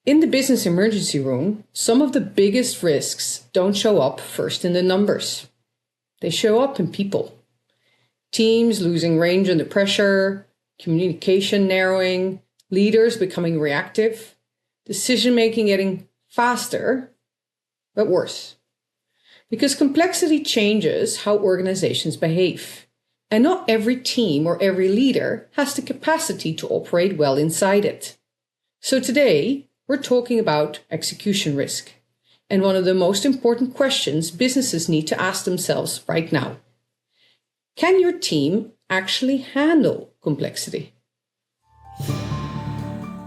In the business emergency room, some of the biggest risks don't show up first in the numbers. They show up in people. Teams losing range under pressure, communication narrowing, leaders becoming reactive, decision-making getting faster, but worse. Because complexity changes how organizations behave. And not every team or every leader has the capacity to operate well inside it. So today, we're talking about execution risk, and one of the most important questions businesses need to ask themselves right now. Can your team actually handle complexity?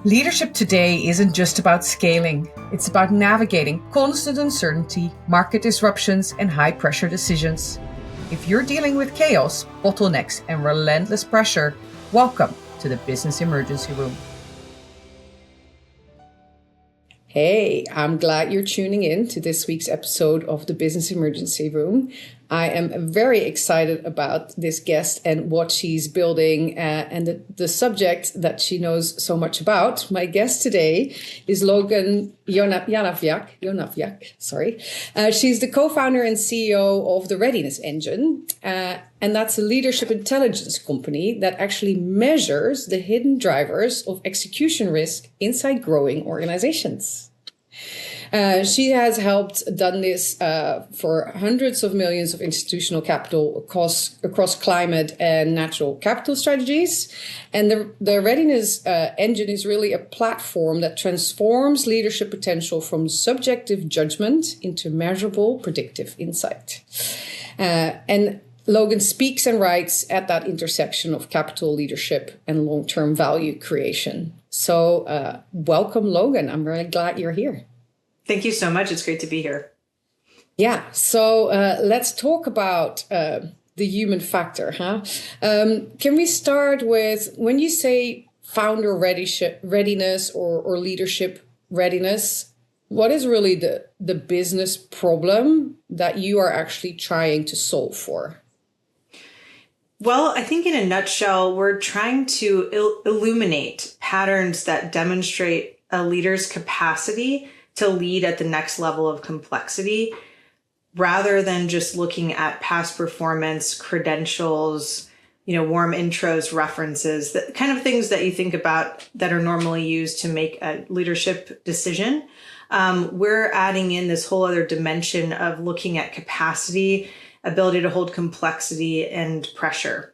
Leadership today isn't just about scaling. It's about navigating constant uncertainty, market disruptions, and high-pressure decisions. If you're dealing with chaos, bottlenecks, and relentless pressure, welcome to the Business Emergency Room. Hey, I'm glad you're tuning in to this week's episode of the Business Emergency Room. I am very excited about this guest and what she's building and the subject that she knows so much about. My guest today is Logan Yonavjak. She's the co-founder and CEO of the Readiness Engine. And that's a leadership intelligence company that actually measures the hidden drivers of execution risk inside growing organizations. She has done this for hundreds of millions of institutional capital across climate and natural capital strategies. And the Readiness Engine is really a platform that transforms leadership potential from subjective judgment into measurable predictive insight. And Logan speaks and writes at that intersection of capital leadership and long-term value creation. So welcome, Logan. I'm really glad you're here. Thank you so much. It's great to be here. Yeah. So let's talk about the human factor. Can we start with, when you say founder readiness or leadership readiness, what is really the business problem that you are actually trying to solve for? Well, I think in a nutshell, we're trying to illuminate patterns that demonstrate a leader's capacity to lead at the next level of complexity, rather than just looking at past performance, credentials, warm intros, references, the kind of things that you think about that are normally used to make a leadership decision. We're adding in this whole other dimension of looking at capacity, ability to hold complexity, and pressure.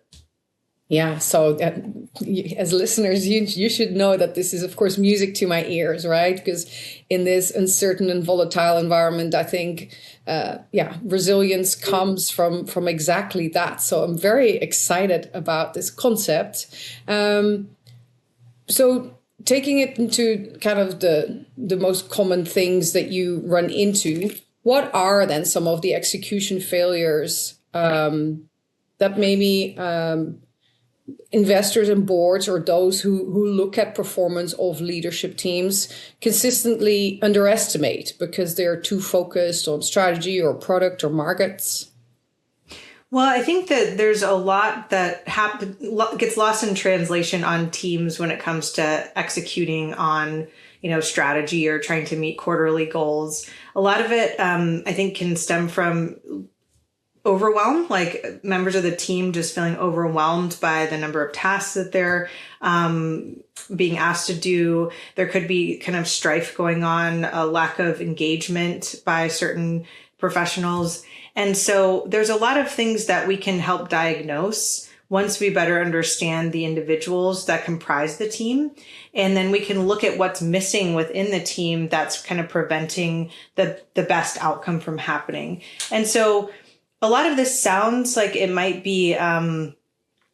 Yeah, so as listeners, you should know that this is, of course, music to my ears, right? Because in this uncertain and volatile environment, I think, resilience comes from exactly that. So I'm very excited about this concept. So taking it into kind of the most common things that you run into, what are then some of the execution failures that maybe investors and boards or those who look at performance of leadership teams consistently underestimate because they're too focused on strategy or product or markets? Well, I think that there's a lot that gets lost in translation on teams when it comes to executing on strategy or trying to meet quarterly goals. A lot of it, I think, can stem from overwhelm, like members of the team just feeling overwhelmed by the number of tasks that they're being asked to do. There could be kind of strife going on, a lack of engagement by certain professionals. And so there's a lot of things that we can help diagnose once we better understand the individuals that comprise the team. And then we can look at what's missing within the team that's kind of preventing the best outcome from happening. And so a lot of this sounds like it might be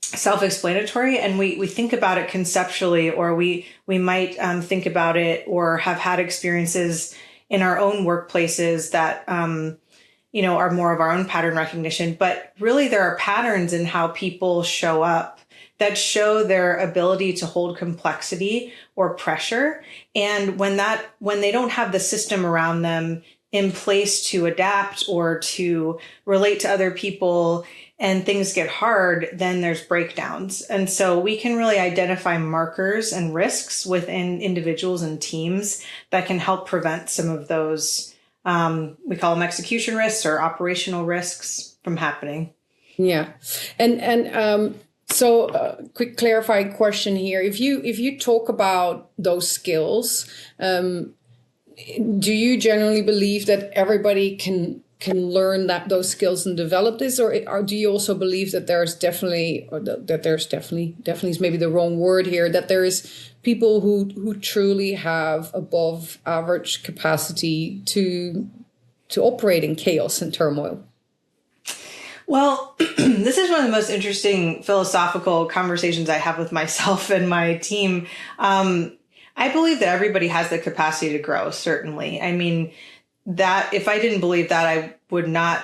self-explanatory, and we think about it conceptually, or we might think about it or have had experiences in our own workplaces that are more of our own pattern recognition. But really, there are patterns in how people show up that show their ability to hold complexity or pressure. And when they don't have the system around them in place to adapt or to relate to other people and things get hard, then there's breakdowns. And so we can really identify markers and risks within individuals and teams that can help prevent some of those, we call them execution risks or operational risks from happening. Yeah. So quick clarifying question here. If you talk about those skills, do you generally believe that everybody can learn those skills and develop this, or do you also believe that there's definitely is maybe the wrong word here, that there is people who truly have above average capacity to operate in chaos and turmoil? Well, this is one of the most interesting philosophical conversations I have with myself and my team. I believe that everybody has the capacity to grow, certainly. I mean, that if I didn't believe that, I would not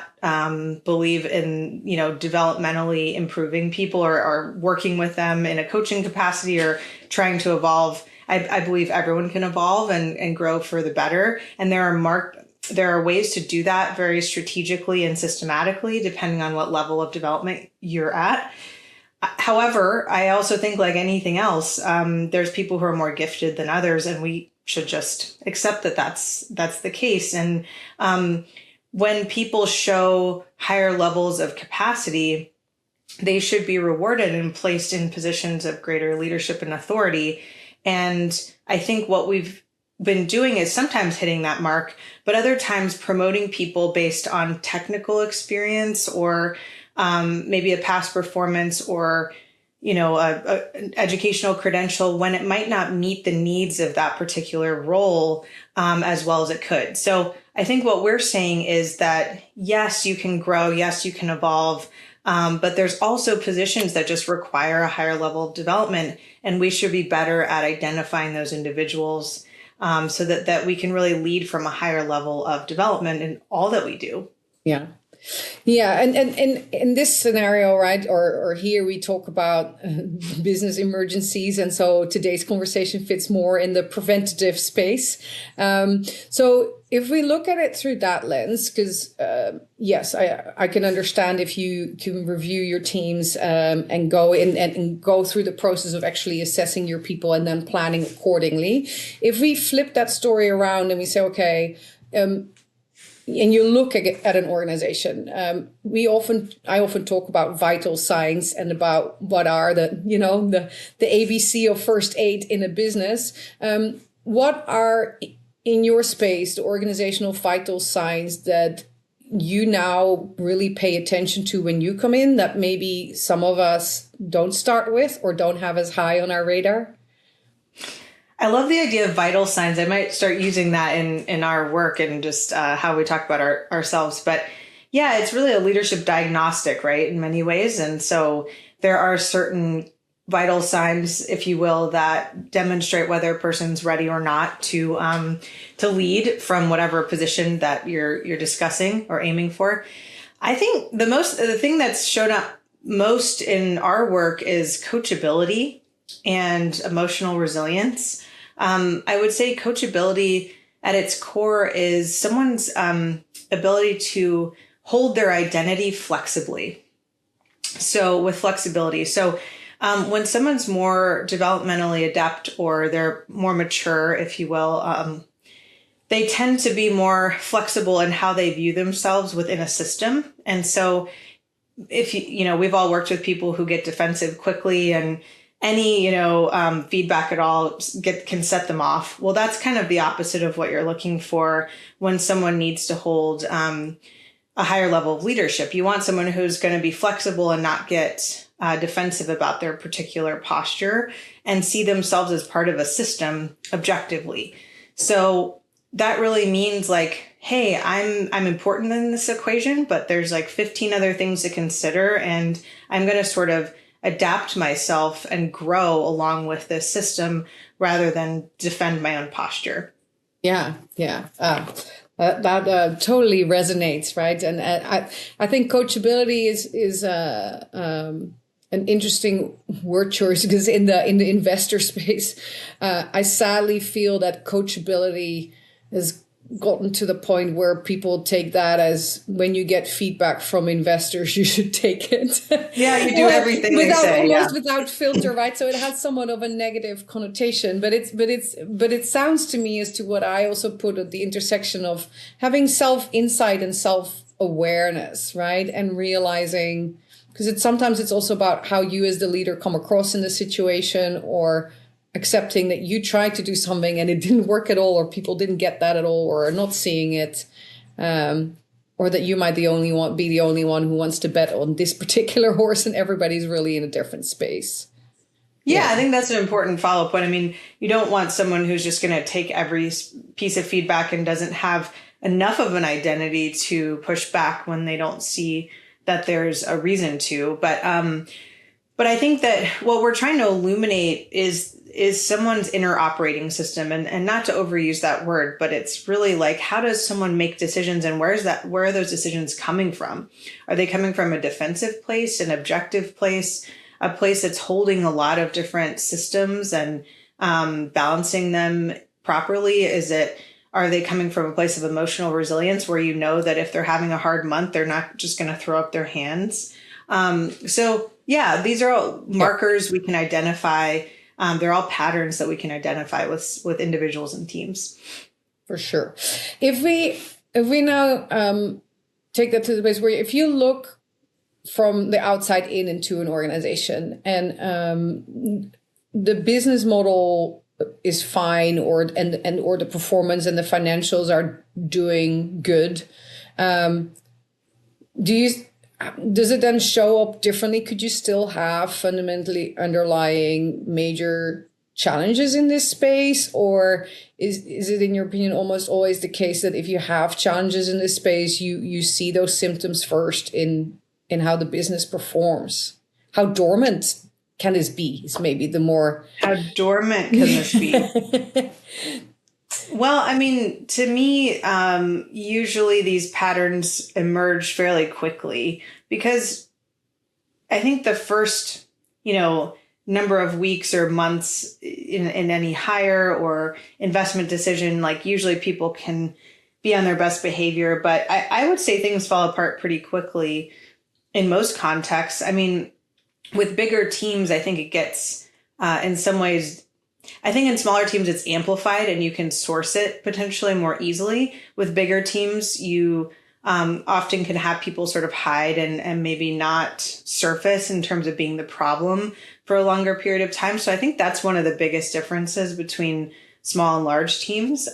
believe in, developmentally improving people or working with them in a coaching capacity or trying to evolve. I believe everyone can evolve and grow for the better. And there are ways to do that very strategically and systematically, depending on what level of development you're at. However, I also think, like anything else, there's people who are more gifted than others, and we should just accept that that's the case. And when people show higher levels of capacity, they should be rewarded and placed in positions of greater leadership and authority. And I think what we've been doing is sometimes hitting that mark, but other times promoting people based on technical experience or maybe a past performance or, an educational credential when it might not meet the needs of that particular role as well as it could. So I think what we're saying is that, yes, you can grow. Yes, you can evolve. But there's also positions that just require a higher level of development. And we should be better at identifying those individuals so that we can really lead from a higher level of development in all that we do. Yeah. Yeah. And in this scenario, right, or here we talk about business emergencies. And so today's conversation fits more in the preventative space. So if we look at it through that lens, because yes, I can understand if you can review your teams and go in and go through the process of actually assessing your people and then planning accordingly. If we flip that story around and we say, okay, and you look at an organization, I often talk about vital signs and about what are the ABC of first aid in a business. What are in your space the organizational vital signs that you now really pay attention to when you come in that maybe some of us don't start with or don't have as high on our radar? I love the idea of vital signs. I might start using that in our work and just how we talk about ourselves. But yeah, it's really a leadership diagnostic, right, in many ways. And so there are certain vital signs, if you will, that demonstrate whether a person's ready or not to lead from whatever position that you're discussing or aiming for. I think the thing that's shown up most in our work is coachability and emotional resilience. I would say coachability at its core is someone's ability to hold their identity flexibly. So with flexibility. So when someone's more developmentally adept or they're more mature, if you will, they tend to be more flexible in how they view themselves within a system. And so if we've all worked with people who get defensive quickly and any, feedback at all can set them off. Well, that's kind of the opposite of what you're looking for when someone needs to hold a higher level of leadership. You want someone who's going to be flexible and not get defensive about their particular posture and see themselves as part of a system objectively. So that really means like, hey, I'm important in this equation, but there's like 15 other things to consider, and I'm going to sort of adapt myself and grow along with this system rather than defend my own posture. Yeah. That totally resonates, right? And I think coachability is an interesting word choice because in the investor space, I sadly feel that coachability has gotten to the point where people take that as when you get feedback from investors, you should take it. Yeah, you do everything without they say, almost without filter, right? So it has somewhat of a negative connotation, but it sounds to me as to what I also put at the intersection of having self-insight and self-awareness, right? And realizing, because sometimes it's also about how you as the leader come across in the situation, or accepting that you tried to do something and it didn't work at all, or people didn't get that at all, or are not seeing it, or that you might be the only one who wants to bet on this particular horse and everybody's really in a different space. Yeah, I think that's an important follow-up point. I mean, you don't want someone who's just going to take every piece of feedback and doesn't have enough of an identity to push back when they don't see that there's a reason to. But I think that what we're trying to illuminate is someone's inner operating system, and not to overuse that word, but it's really like, how does someone make decisions, and where are those decisions coming from? Are they coming from a defensive place, an objective place, a place that's holding a lot of different systems and balancing them properly? Are they coming from a place of emotional resilience where you know that if they're having a hard month, they're not just going to throw up their hands? So yeah, these are all markers we can identify. They're all patterns that we can identify with individuals and teams. For sure. If we now take that to the place where if you look from the outside in into an organization, and the business model is fine, or the performance and the financials are doing good, does it then show up differently? Could you still have fundamentally underlying major challenges in this space? Or is it, in your opinion, almost always the case that if you have challenges in this space, you see those symptoms first in how the business performs? How dormant can this be is maybe the more... How dormant can this be? Well, I mean, to me, usually these patterns emerge fairly quickly, because I think the first, number of weeks or months in any hire or investment decision, like usually people can be on their best behavior. But I would say things fall apart pretty quickly in most contexts. I mean, with bigger teams, I think it gets, in some ways, I think in smaller teams, it's amplified and you can source it potentially more easily. With bigger teams, you often can have people sort of hide and maybe not surface in terms of being the problem for a longer period of time. So I think that's one of the biggest differences between small and large teams.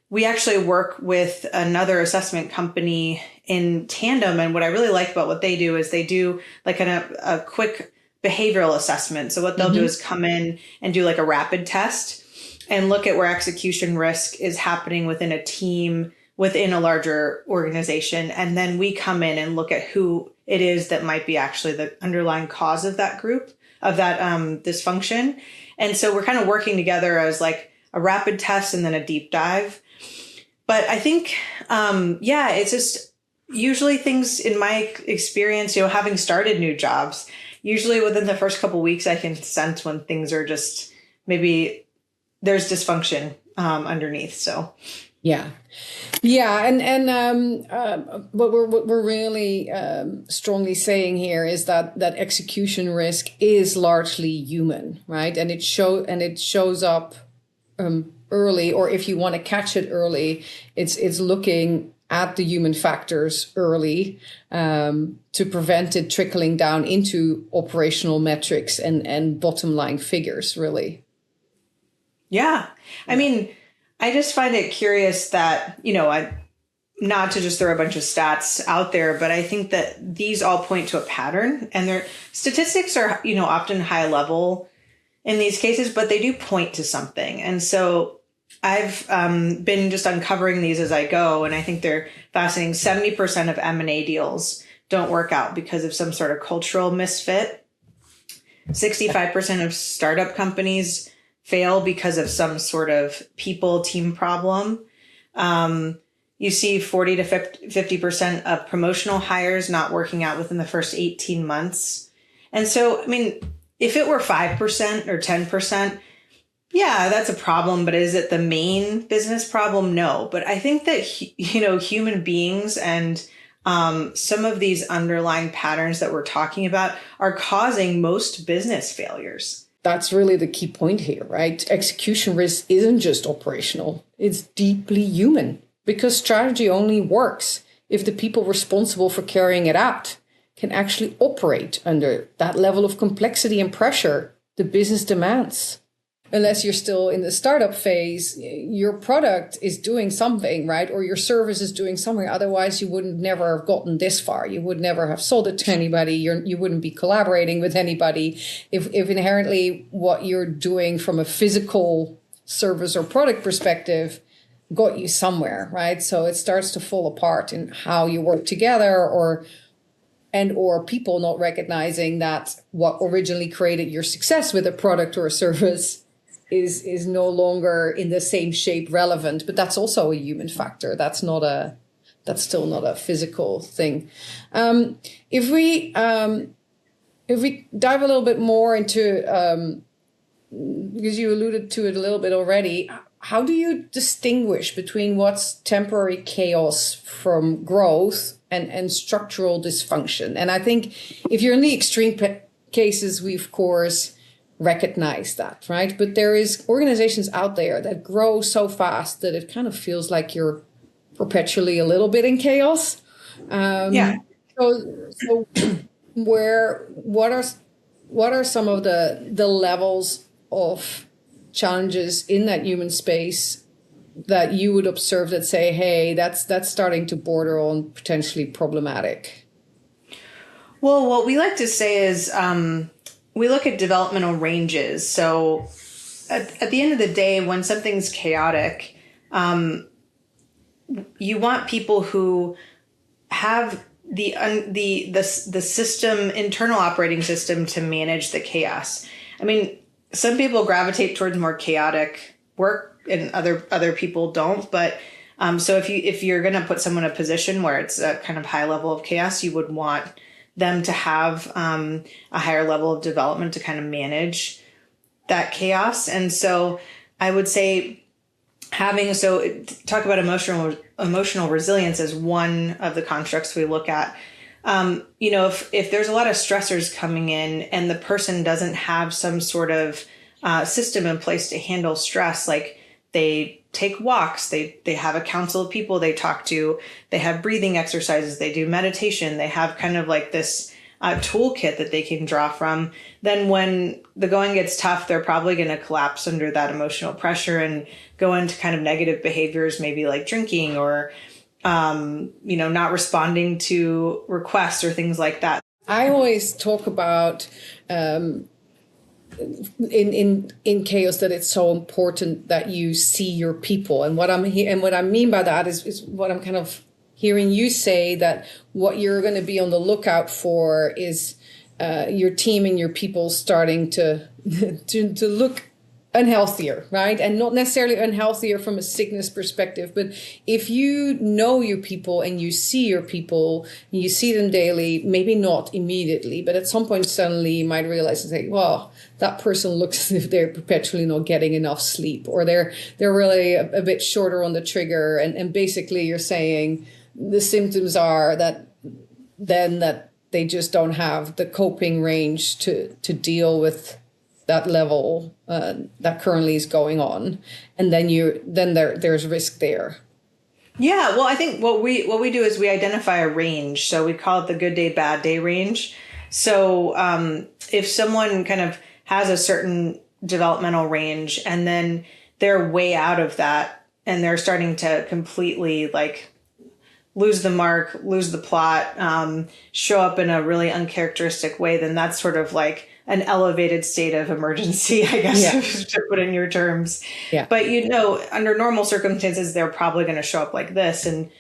We actually work with another assessment company in tandem. And what I really like about what they do is they do like a quick behavioral assessment. So what they'll do is come in and do like a rapid test and look at where execution risk is happening within a team, within a larger organization. And then we come in and look at who it is that might be actually the underlying cause of that group, of that dysfunction. And so we're kind of working together as like a rapid test and then a deep dive. But I think, it's just usually things in my experience, having started new jobs, usually within the first couple of weeks, I can sense when things are just maybe there's dysfunction underneath. So, yeah, and what we're really strongly saying here is that execution risk is largely human, right? And it shows up early, or if you want to catch it early, it's looking at the human factors early to prevent it trickling down into operational metrics and bottom line figures, really. Yeah. I mean, I just find it curious that, not to just throw a bunch of stats out there, but I think that these all point to a pattern, and their statistics are, often high level in these cases, but they do point to something. And so I've been just uncovering these as I go, and I think they're fascinating. 70% of M&A deals don't work out because of some sort of cultural misfit. 65% of startup companies fail because of some sort of people team problem. You see 40 to 50% of promotional hires not working out within the first 18 months. And so, I mean, if it were 5% or 10%, Yeah, that's a problem, but is it the main business problem? No. But I think that, human beings and some of these underlying patterns that we're talking about are causing most business failures. That's really the key point here, right? Execution risk isn't just operational, it's deeply human, because strategy only works if the people responsible for carrying it out can actually operate under that level of complexity and pressure the business demands. Unless you're still in the startup phase, your product is doing something, right? Or your service is doing something. Otherwise, you wouldn't never have gotten this far. You would never have sold it to anybody. You wouldn't be collaborating with anybody if inherently what you're doing from a physical service or product perspective got you somewhere, right? So it starts to fall apart in how you work together, or people not recognizing that what originally created your success with a product or a service is no longer in the same shape relevant. But that's also a human factor. That's still not a physical thing. If we dive a little bit more into, because you alluded to it a little bit already, how do you distinguish between what's temporary chaos from growth and structural dysfunction? And I think if you're in the extreme cases, we of course recognize that, right? But there is organizations out there that grow so fast that it kind of feels like you're perpetually a little bit in chaos. So what are some of the levels of challenges in that human space that you would observe that say, hey, that's starting to border on potentially problematic? Well, what we like to say is we look at developmental ranges. So at the end of the day, when something's chaotic, you want people who have the system, internal operating system to manage the chaos. I mean, some people gravitate towards more chaotic work and other people don't. But so if you're going to put someone in a position where it's a kind of high level of chaos, you would want them to have a higher level of development to kind of manage that chaos. And so I would say talk about emotional resilience as one of the constructs we look at. If there's a lot of stressors coming in and the person doesn't have some sort of system in place to handle stress, like they take walks, they have a council of people they talk to, they have breathing exercises, they do meditation, they have kind of like this toolkit that they can draw from, then when the going gets tough, they're probably going to collapse under that emotional pressure and go into kind of negative behaviors, maybe like drinking or not responding to requests or things like that. I always talk about in chaos that it's so important that you see your people, and what I mean by that is what I'm kind of hearing you say, that what you're going to be on the lookout for is your team and your people starting to look unhealthier, right? And not necessarily unhealthier from a sickness perspective, but if you know your people and you see your people, you see them daily, maybe not immediately, but at some point suddenly you might realize and say, well, that person looks as if they're perpetually not getting enough sleep, or they're really a bit shorter on the trigger. And basically you're saying the symptoms are that they just don't have the coping range to deal with that level that currently is going on, and then there's risk there. Yeah, well, I think what we do is we identify a range. So we call it the good day, bad day range. So if someone kind of has a certain developmental range and then they're way out of that and they're starting to completely like lose the mark, lose the plot, show up in a really uncharacteristic way, then that's sort of like an elevated state of emergency, I guess, to put in your terms. Yeah. But, under normal circumstances, they're probably going to show up like this and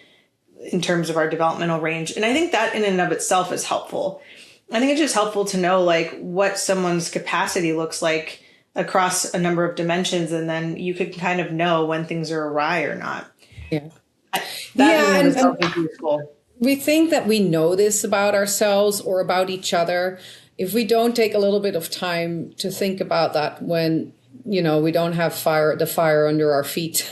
in terms of our developmental range. And I think that in and of itself is helpful. I think it's just helpful to know like what someone's capacity looks like across a number of dimensions. And then you could kind of know when things are awry or not. Yeah. That in itself is useful. We think that we know this about ourselves or about each other. If we don't take a little bit of time to think about that when we don't have the fire under our feet,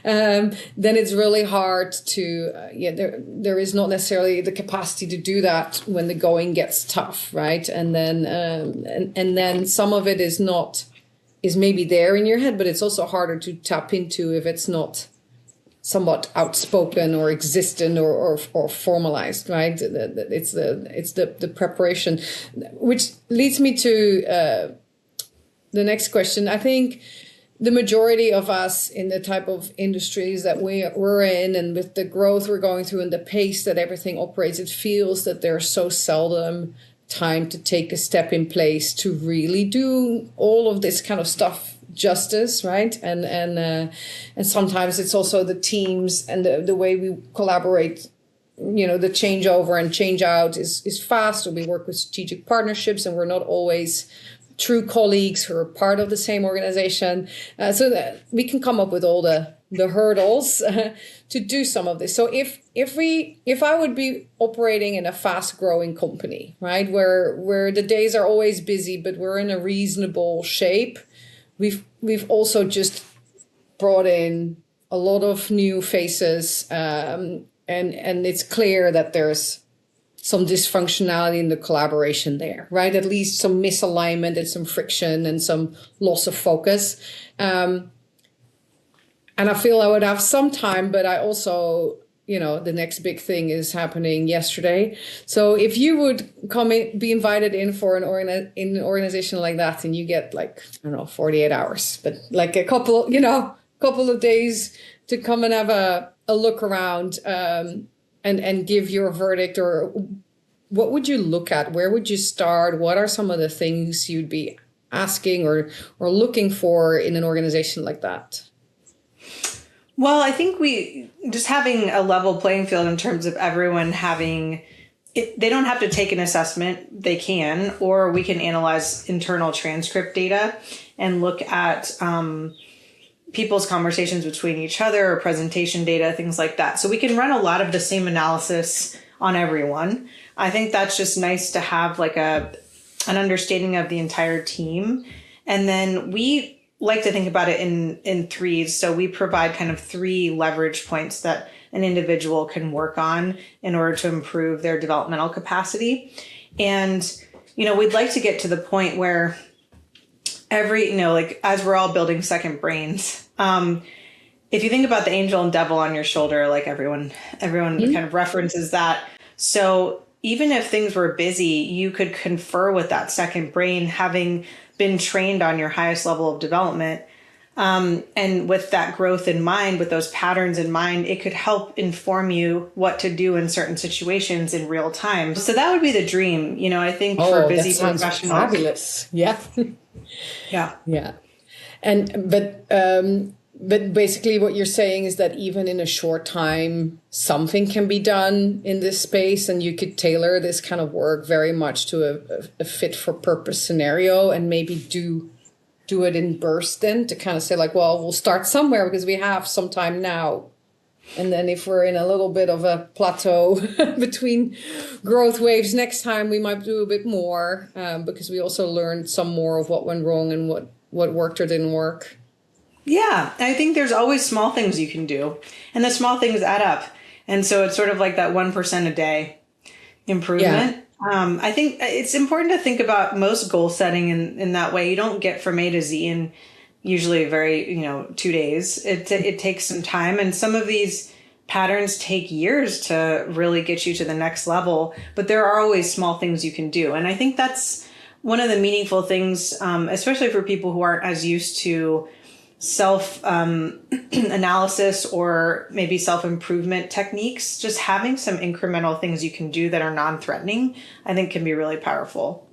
then it's really hard to, there is not necessarily the capacity to do that when the going gets tough, right? And then, and then some of it is maybe there in your head, but it's also harder to tap into if it's not somewhat outspoken or existent or formalized, right? It's the preparation, which leads me to the next question. I think the majority of us in the type of industries that we're in, and with the growth we're going through and the pace that everything operates, it feels that there's so seldom time to take a step in place to really do all of this kind of stuff justice, right? And sometimes it's also the teams and the way we collaborate. The changeover and change out is fast, or we work with strategic partnerships, and we're not always true colleagues who are part of the same organization. So that we can come up with all the hurdles to do some of this. So if I would be operating in a fast growing company, right, where the days are always busy, but we're in a reasonable shape, we've also just brought in a lot of new faces, and it's clear that there's some dysfunctionality in the collaboration there, right? At least some misalignment and some friction and some loss of focus. And I feel I would have some time, but I also, the next big thing is happening yesterday. So if you would be invited in for an organization like that, and you get 48 hours, but like a couple of days to come and have a look around, and give your verdict, or what would you look at? Where would you start? What are some of the things you'd be asking or looking for in an organization like that? Well, I think just having a level playing field in terms of everyone having it, they don't have to take an assessment. They can, or we can analyze internal transcript data and look at people's conversations between each other, or presentation data, things like that. So we can run a lot of the same analysis on everyone. I think that's just nice to have an understanding of the entire team. And then we like to think about it in threes. So we provide kind of 3 leverage points that an individual can work on in order to improve their developmental capacity. And, we'd like to get to the point where as we're all building second brains, if you think about the angel and devil on your shoulder, like everyone kind of references that. So even if things were busy, you could confer with that second brain, having been trained on your highest level of development. And with that growth in mind, with those patterns in mind, it could help inform you what to do in certain situations in real time. So that would be the dream, I think, for busy professionals. Fabulous. Yeah. Yeah. Yeah. But basically what you're saying is that even in a short time, something can be done in this space, and you could tailor this kind of work very much to a fit for purpose scenario, and maybe do it in bursts then, to kind of say we'll start somewhere because we have some time now. And then if we're in a little bit of a plateau between growth waves, next time we might do a bit more, because we also learned some more of what went wrong and what worked or didn't work. Yeah, I think there's always small things you can do, and the small things add up. And so it's sort of like that 1% a day improvement. Yeah. I think it's important to think about most goal setting in that way. You don't get from A to Z in usually very, 2 days. It takes some time, and some of these patterns take years to really get you to the next level, but there are always small things you can do. And I think that's one of the meaningful things, especially for people who aren't as used to self analysis or maybe self-improvement techniques. Just having some incremental things you can do that are non-threatening, I think, can be really powerful.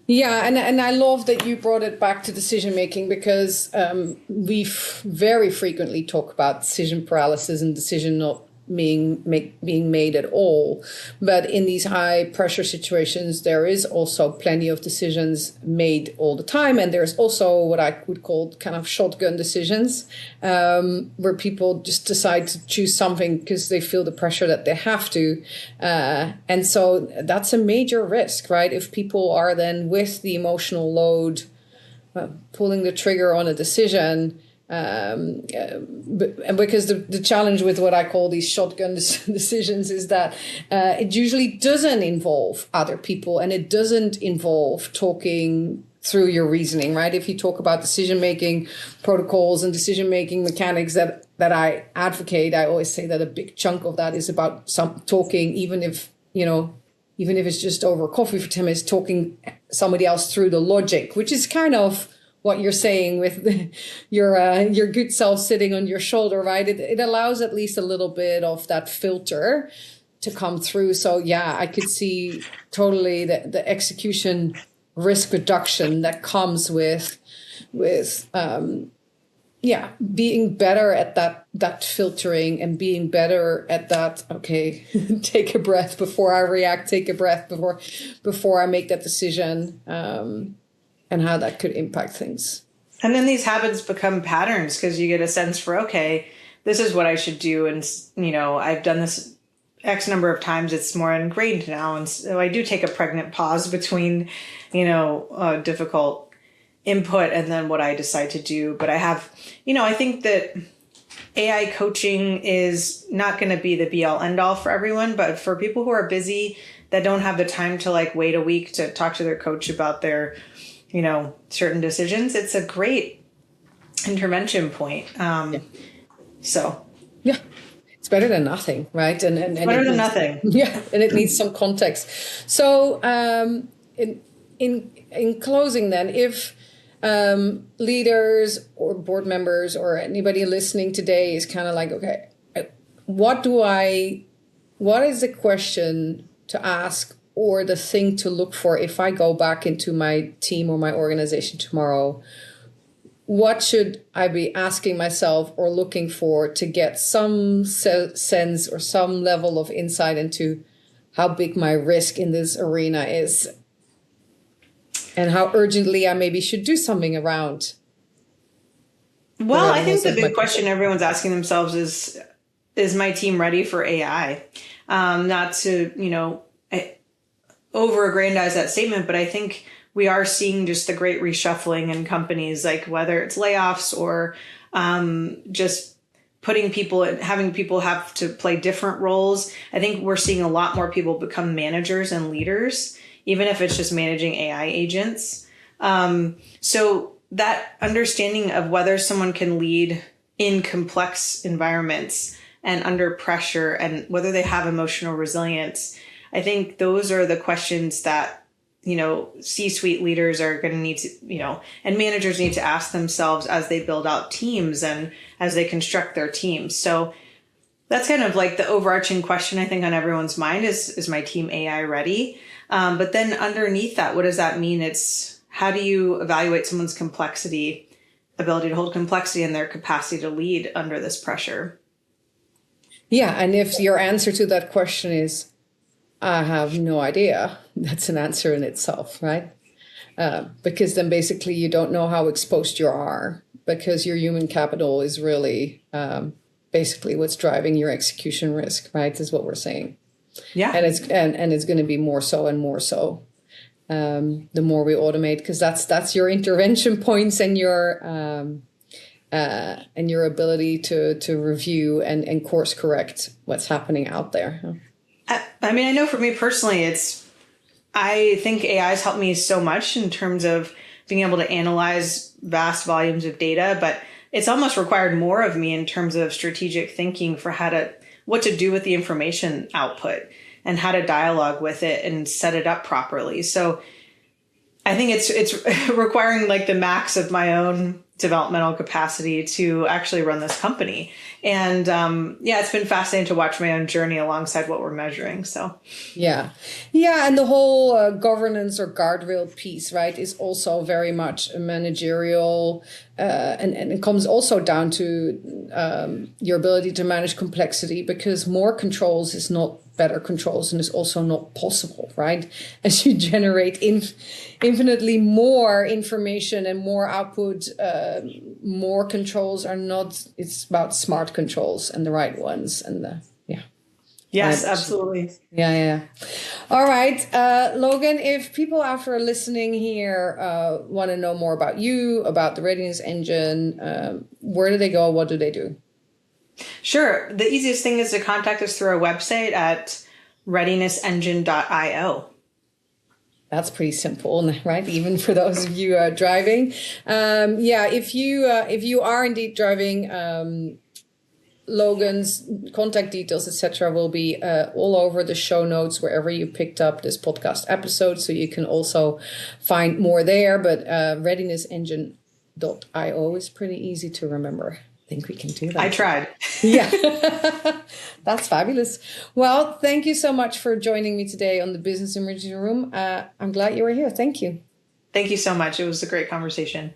Yeah, and I love that you brought it back to decision making, because we very frequently talk about decision paralysis and decision not being made at all. But in these high pressure situations, there is also plenty of decisions made all the time. And there's also what I would call kind of shotgun decisions, where people just decide to choose something because they feel the pressure that they have to. And so that's a major risk, right? If people are then with the emotional load pulling the trigger on a decision. And because the challenge with what I call these shotgun decisions is that it usually doesn't involve other people, and it doesn't involve talking through your reasoning, right? If you talk about decision-making protocols and decision-making mechanics that I advocate, I always say that a big chunk of that is about some talking, even if it's just over coffee for 10 minutes, talking somebody else through the logic, which is kind of what you're saying with your good self sitting on your shoulder, right? It allows at least a little bit of that filter to come through. So yeah, I could see totally the execution risk reduction that comes with being better at that filtering and being better at that. Okay, take a breath before I react. Take a breath before I make that decision. And how that could impact things. And then these habits become patterns because you get a sense for, okay, this is what I should do. And, I've done this X number of times. It's more ingrained now. And so I do take a pregnant pause between, difficult input and then what I decide to do. But I have, I think that AI coaching is not going to be the be all end all for everyone. But for people who are busy, that don't have the time to wait a week to talk to their coach about their certain decisions, it's a great intervention point. So. Yeah. It's better than nothing, right? And better than nothing. Yeah. And it needs some context. So in closing then, if leaders or board members or anybody listening today is kind of okay, what is the question to ask or the thing to look for if I go back into my team or my organization tomorrow? What should I be asking myself or looking for to get some sense or some level of insight into how big my risk in this arena is and how urgently I maybe should do something around? Well, I think the big question everyone's asking themselves is my team ready for AI? Not to, over-aggrandize that statement, but I think we are seeing just the great reshuffling in companies, whether it's layoffs or just putting people and having people have to play different roles. I think we're seeing a lot more people become managers and leaders, even if it's just managing AI agents. So that understanding of whether someone can lead in complex environments and under pressure and whether they have emotional resilience, I think those are the questions that, C-suite leaders are going to need to, and managers need to ask themselves as they build out teams and as they construct their teams. So that's kind of the overarching question, I think, on everyone's mind is my team AI ready? But then underneath that, what does that mean? It's how do you evaluate someone's ability to hold complexity and their capacity to lead under this pressure? Yeah. And if your answer to that question is, I have no idea, that's an answer in itself, right? Because then basically you don't know how exposed you are because your human capital is really basically what's driving your execution risk, right? Is what we're saying. Yeah. And it's going to be more so and more so the more we automate, because that's your intervention points and your ability to review and course correct what's happening out there. I mean, I know for me personally, I think AI has helped me so much in terms of being able to analyze vast volumes of data, but it's almost required more of me in terms of strategic thinking for what to do with the information output and how to dialogue with it and set it up properly. So I think it's requiring the max of my own developmental capacity to actually run this company. And it's been fascinating to watch my own journey alongside what we're measuring. So yeah, and the whole governance or guardrail piece, right, is also very much a managerial, and it comes also down to your ability to manage complexity, because more controls is not better controls and is also not possible, right? As you generate infinitely more information and more output, more controls are not, it's about smart controls and the right ones. And Yes, absolutely. Yeah. All right. Logan, if people after listening here want to know more about you, about the Readiness Engine, where do they go? What do they do? Sure. The easiest thing is to contact us through our website at readinessengine.io. That's pretty simple, right? Even for those of you driving. If you are indeed driving, Logan's contact details, etc., will be all over the show notes wherever you picked up this podcast episode. So you can also find more there. But readinessengine.io is pretty easy to remember. I think we can do that. I tried. Yeah, that's fabulous. Well, thank you so much for joining me today on the Business Emergency Room. I'm glad you were here. Thank you. Thank you so much. It was a great conversation.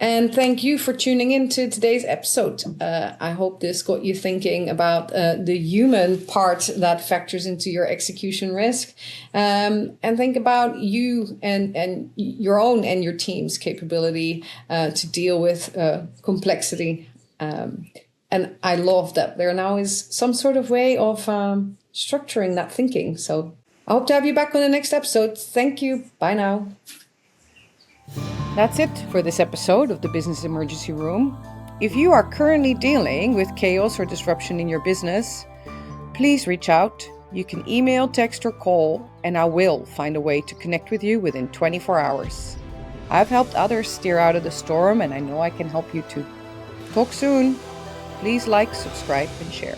And thank you for tuning in to today's episode. I hope this got you thinking about the human part that factors into your execution risk. And think about you and your own and your team's capability to deal with complexity. And I love that there now is some sort of way of structuring that thinking. So I hope to have you back on the next episode. Thank you. Bye now. That's it for this episode of the Business Emergency Room. If you are currently dealing with chaos or disruption in your business, please reach out. You can email, text, or call, and I will find a way to connect with you within 24 hours. I've helped others steer out of the storm, and I know I can help you too. Talk soon. Please like, subscribe, and share.